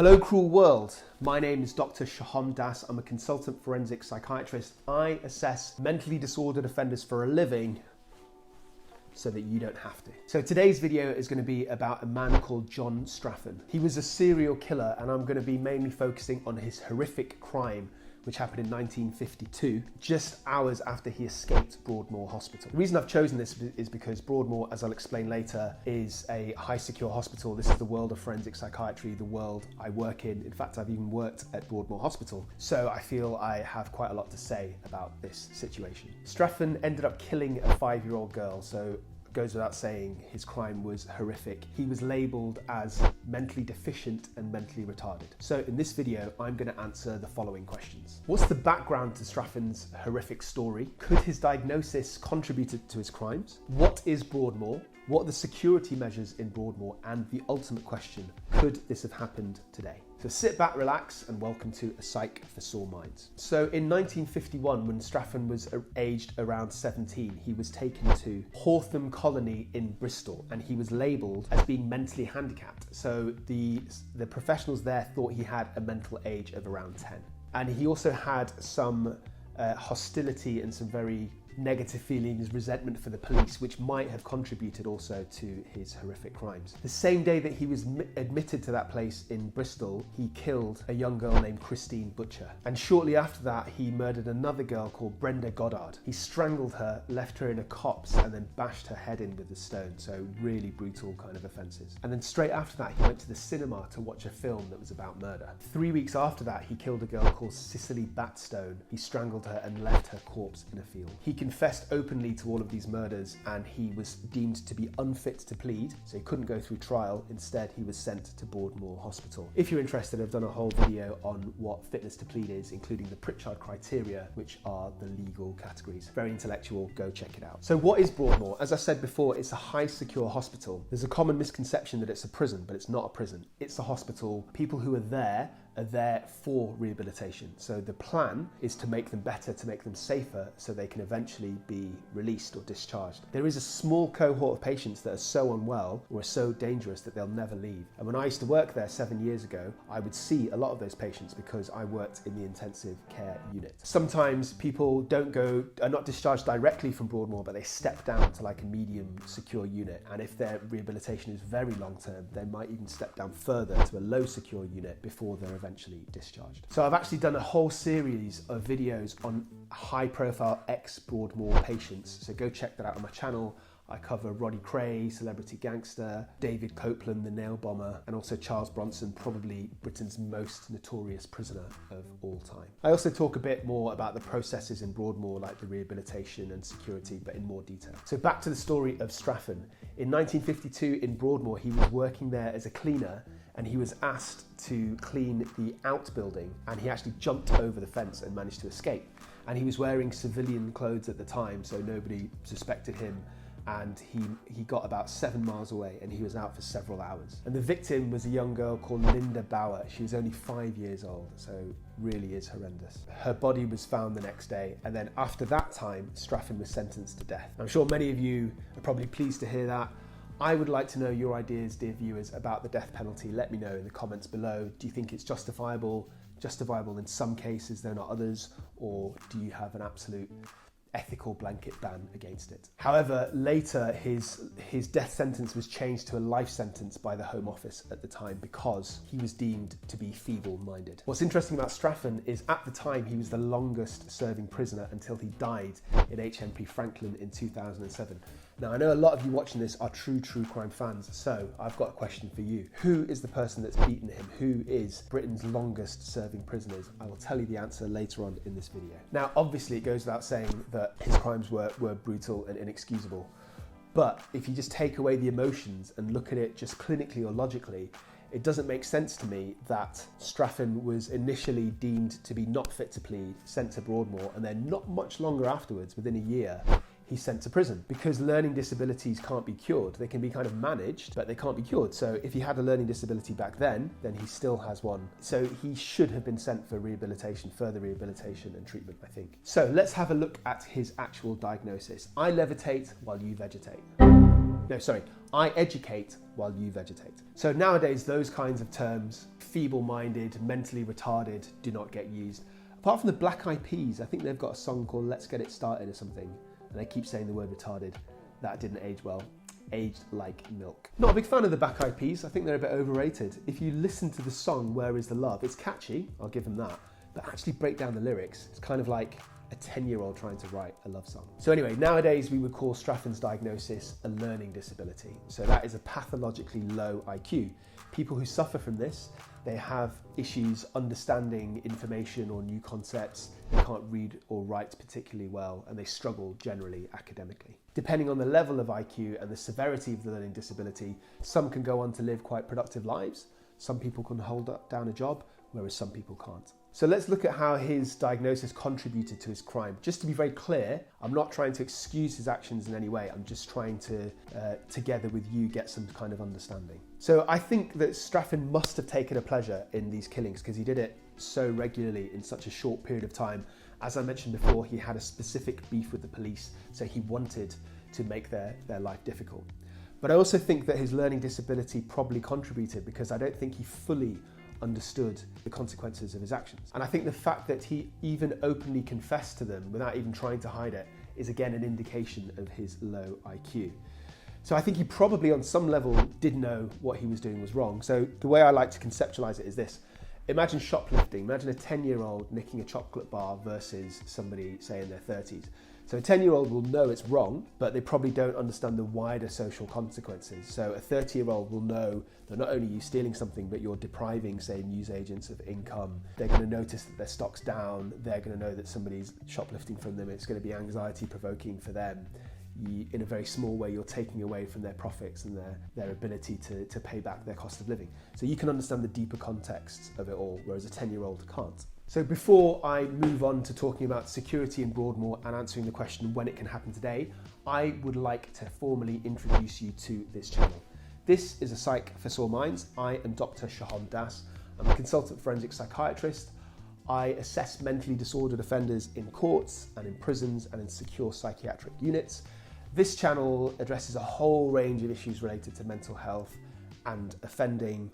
Hello cruel world, my name is Dr. Sohom. I'm a consultant forensic psychiatrist. I assess mentally disordered offenders for a living so that you don't have to. So today's video is going to be about a man called John Straffen. He was a serial killer and I'm going to be mainly focusing on his horrific crime which happened in 1952, just hours after he escaped Broadmoor Hospital. The reason I've chosen this is because Broadmoor, as I'll explain later, is a high secure hospital. This is the world of forensic psychiatry, the world I work in. In fact, I've even worked at Broadmoor Hospital. So I feel I have quite a lot to say about this situation. Straffen ended up killing a 5-year-old girl, so goes without saying his crime was horrific. He was labelled as mentally deficient and mentally retarded. So in this video, I'm going to answer the following questions. What's the background to Straffen's horrific story? Could his diagnosis contributed to his crimes? What is Broadmoor? What are the security measures in Broadmoor? And the ultimate question, could this have happened today? So sit back, relax, and welcome to A Psych for Sore Minds. So in 1951, when Straffen was aged around 17, he was taken to 𝐏𝐬𝐲𝐡 colony in Bristol, and he was labelled as being mentally handicapped. So the professionals there thought he had a mental age of around 10. And he also had some hostility and some very negative feelings, resentment for the police, which might have contributed also to his horrific crimes. The same day that he was admitted to that place in Bristol, he killed a young girl named Christine Butcher. And shortly after that, he murdered another girl called Brenda Goddard. He strangled her, left her in a copse, and then bashed her head in with a stone. So really brutal kind of offences. And then straight after that, he went to the cinema to watch a film that was about murder. 3 weeks after that, he killed a girl called Cicely Batstone. He strangled her and left her corpse in a field. He confessed openly to all of these murders, and he was deemed to be unfit to plead, so he couldn't go through trial. Instead, he was sent to Broadmoor Hospital. If you're interested, I've done a whole video on what fitness to plead is, including the Pritchard criteria, which are the legal categories. Very intellectual, go check it out. So what is Broadmoor? As I said before, it's a high secure hospital. There's a common misconception that it's a prison, but it's not a prison. It's a hospital. People who are there for rehabilitation. So the plan is to make them better, to make them safer, so they can eventually be released or discharged. There is a small cohort of patients that are so unwell or are so dangerous that they'll never leave. And when I used to work there 7 years ago, I would see a lot of those patients because I worked in the intensive care unit. Sometimes people are not discharged directly from Broadmoor, but they step down to like a medium secure unit. And if their rehabilitation is very long term, they might even step down further to a low secure unit before they're eventually discharged. So I've actually done a whole series of videos on high profile ex-Broadmoor patients. So go check that out on my channel. I cover Ronnie Kray, celebrity gangster, David Copeland, the nail bomber, and also Charles Bronson, probably Britain's most notorious prisoner of all time. I also talk a bit more about the processes in Broadmoor, like the rehabilitation and security, but in more detail. So back to the story of Straffen. In 1952 in Broadmoor, he was working there as a cleaner, and he was asked to clean the outbuilding, and he actually jumped over the fence and managed to escape. And he was wearing civilian clothes at the time, so nobody suspected him. And he got about 7 miles away, and he was out for several hours. And the victim was a young girl called Linda Bauer. She was only 5 years old, so really is horrendous. Her body was found the next day, and then after that time, Straffen was sentenced to death. I'm sure many of you are probably pleased to hear that. I would like to know your ideas, dear viewers, about the death penalty. Let me know in the comments below. Do you think it's justifiable? Justifiable in some cases, though not others? Or do you have an absolute ethical blanket ban against it? However, later his death sentence was changed to a life sentence by the Home Office at the time because he was deemed to be feeble-minded. What's interesting about Straffen is at the time he was the longest serving prisoner until he died in HMP Franklin in 2007. Now, I know a lot of you watching this are true crime fans, so I've got a question for you. Who is the person that's beaten him? Who is Britain's longest serving prisoners? I will tell you the answer later on in this video. Now, obviously it goes without saying that his crimes were brutal and inexcusable, but if you just take away the emotions and look at it just clinically or logically, it doesn't make sense to me that Straffen was initially deemed to be not fit to plead, sent to Broadmoor, and then not much longer afterwards, within a year, he's sent to prison, because learning disabilities can't be cured. They can be kind of managed, but they can't be cured. So if he had a learning disability back then he still has one. So he should have been sent for rehabilitation, further rehabilitation and treatment, I think. So let's have a look at his actual diagnosis. I levitate while you vegetate. No, sorry, I educate while you vegetate. So nowadays, those kinds of terms, feeble-minded, mentally retarded, do not get used. Apart from the Black Eyed Peas, I think they've got a song called Let's Get It Started or something, and they keep saying the word retarded. That didn't age well. Aged like milk. Not a big fan of the Black Eyed Peas. I think they're a bit overrated. If you listen to the song Where Is the Love, it's catchy, I'll give them that, but actually break down the lyrics, it's kind of like a 10-year-old trying to write a love song. So anyway, nowadays we would call Straffen's diagnosis a learning disability. So that is a pathologically low IQ. People who suffer from this, they have issues understanding information or new concepts, they can't read or write particularly well, and they struggle generally academically. Depending on the level of IQ and the severity of the learning disability, some can go on to live quite productive lives, some people can hold down a job, whereas some people can't. So let's look at how his diagnosis contributed to his crime. Just to be very clear, I'm not trying to excuse his actions in any way. I'm just trying to, together with you, get some kind of understanding. So I think that Straffen must have taken a pleasure in these killings because he did it so regularly in such a short period of time. As I mentioned before, he had a specific beef with the police, so he wanted to make their life difficult. But I also think that his learning disability probably contributed because I don't think he fully understood the consequences of his actions. And I think the fact that he even openly confessed to them without even trying to hide it is again an indication of his low IQ. So I think he probably on some level did know what he was doing was wrong. So the way I like to conceptualize it is this. Imagine shoplifting, imagine a 10-year-old nicking a chocolate bar versus somebody, say, in their 30s. So a 10-year-old will know it's wrong, but they probably don't understand the wider social consequences. So a 30-year-old will know that not only are you stealing something, but you're depriving, say, newsagents of income. They're going to notice that their stock's down. They're going to know that somebody's shoplifting from them. It's going to be anxiety-provoking for them. In a very small way, you're taking away from their profits and their ability to pay back their cost of living. So you can understand the deeper context of it all, whereas a 10-year-old can't. So before I move on to talking about security in Broadmoor and answering the question when it can happen today, I would like to formally introduce you to this channel. This is a Psych for Sore Minds. I am Dr. Sohom Das. I'm a consultant forensic psychiatrist. I assess mentally disordered offenders in courts and in prisons and in secure psychiatric units. This channel addresses a whole range of issues related to mental health and offending.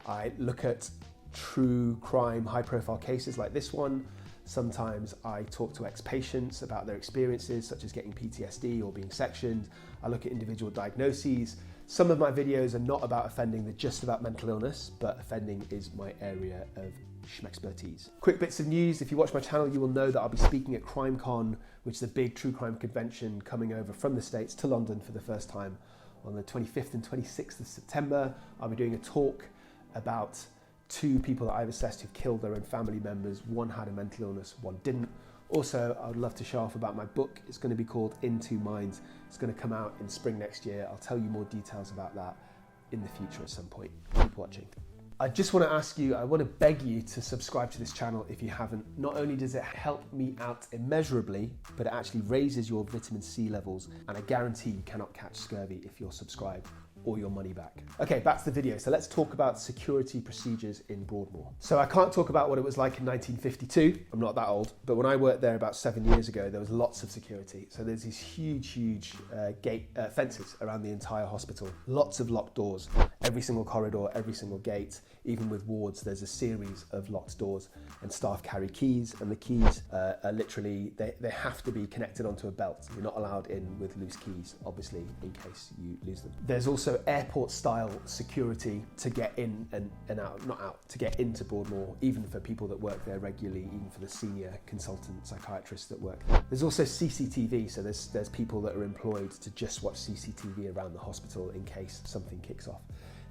I look at true crime, high-profile cases like this one. Sometimes I talk to ex-patients about their experiences, such as getting PTSD or being sectioned. I look at individual diagnoses. Some of my videos are not about offending, they're just about mental illness, but offending is my area of expertise. Quick bits of news. If you watch my channel, you will know that I'll be speaking at CrimeCon, which is a big true crime convention coming over from the States to London for the first time on the 25th and 26th of September. I'll be doing a talk about two people that I've assessed who've killed their own family members. One had a mental illness, one didn't. Also, I would love to show off about my book. It's going to be called In Two Minds. It's going to come out in spring next year. I'll tell you more details about that in the future at some point. Keep watching. I just want to ask you, I want to beg you to subscribe to this channel if you haven't. Not only does it help me out immeasurably, but it actually raises your vitamin C levels, and I guarantee you cannot catch scurvy if you're subscribed, or your money back. Okay, back to the video. So let's talk about security procedures in Broadmoor. So I can't talk about what it was like in 1952. I'm not that old, but when I worked there about 7 years ago, there was lots of security. So there's these huge fences around the entire hospital. Lots of locked doors. Every single corridor, every single gate, even with wards, there's a series of locked doors, and staff carry keys, and the keys are literally, they have to be connected onto a belt. You're not allowed in with loose keys, obviously, in case you lose them. There's also airport-style security to get in and out, not out, to get into Broadmoor, even for people that work there regularly, even for the senior consultant psychiatrists that work there. There's also CCTV, so there's people that are employed to just watch CCTV around the hospital in case something kicks off.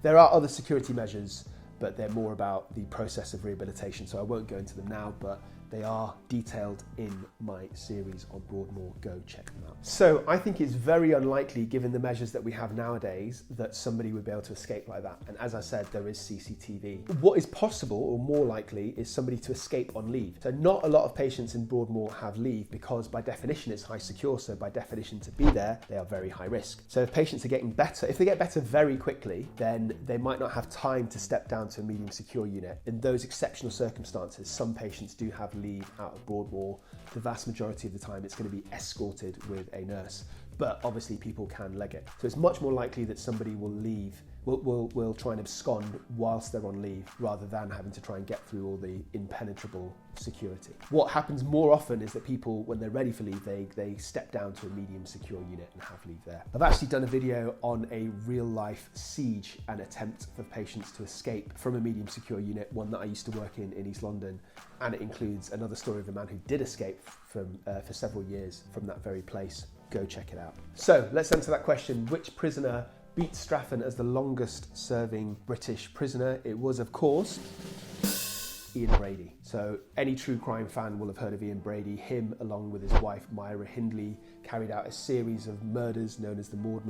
There are other security measures, but they're more about the process of rehabilitation, so I won't go into them now, but they are detailed in my series on Broadmoor. Go check them out. So I think it's very unlikely, given the measures that we have nowadays, that somebody would be able to escape like that. And as I said, there is CCTV. What is possible, or more likely, is somebody to escape on leave. So not a lot of patients in Broadmoor have leave because by definition it's high secure, so by definition to be there, they are very high risk. So if patients are getting better, if they get better very quickly, then they might not have time to step down to a medium secure unit. In those exceptional circumstances, some patients do have leave out of Broadmoor. The vast majority of the time it's going to be escorted with a nurse but obviously people can leg it. So it's much more likely that somebody will leave, will try and abscond whilst they're on leave, rather than having to try and get through all the impenetrable security. What happens more often is that people, when they're ready for leave, they step down to a medium secure unit and have leave there. I've actually done a video on a real life siege and attempt for patients to escape from a medium secure unit, one that I used to work in East London, and it includes another story of a man who did escape from for several years from that very place. Go check it out. So let's answer that question. Which prisoner beat Straffen as the longest serving British prisoner? It was, of course, Ian Brady. So any true crime fan will have heard of Ian Brady. Him, along with his wife Myra Hindley, carried out a series of murders known as the Moors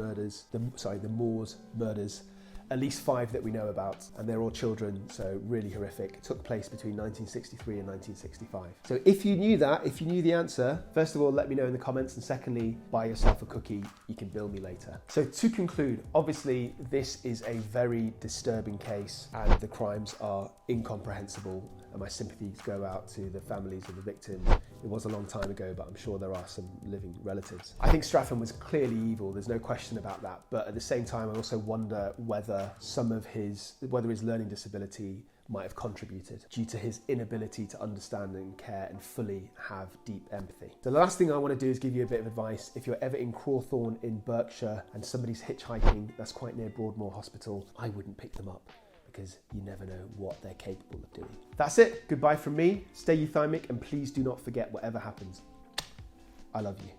murders. At least 5 that we know about, and they're all children, so really horrific. It took place between 1963 and 1965. So if you knew that, if you knew the answer, first of all, let me know in the comments, and secondly, buy yourself a cookie. You can bill me later. So to conclude, obviously this is a very disturbing case and the crimes are incomprehensible, and my sympathies go out to the families of the victims. It was a long time ago, but I'm sure there are some living relatives. I think Straffen was clearly evil, there's no question about that, but at the same time I also wonder whether his learning disability might have contributed due to his inability to understand and care and fully have deep empathy. So the last thing I want to do is give you a bit of advice. If you're ever in Crawthorne in Berkshire and somebody's hitchhiking, that's quite near Broadmoor Hospital, I wouldn't pick them up, because you never know what they're capable of doing. That's it. Goodbye from me. Stay euthymic, and please do not forget, whatever happens, I love you.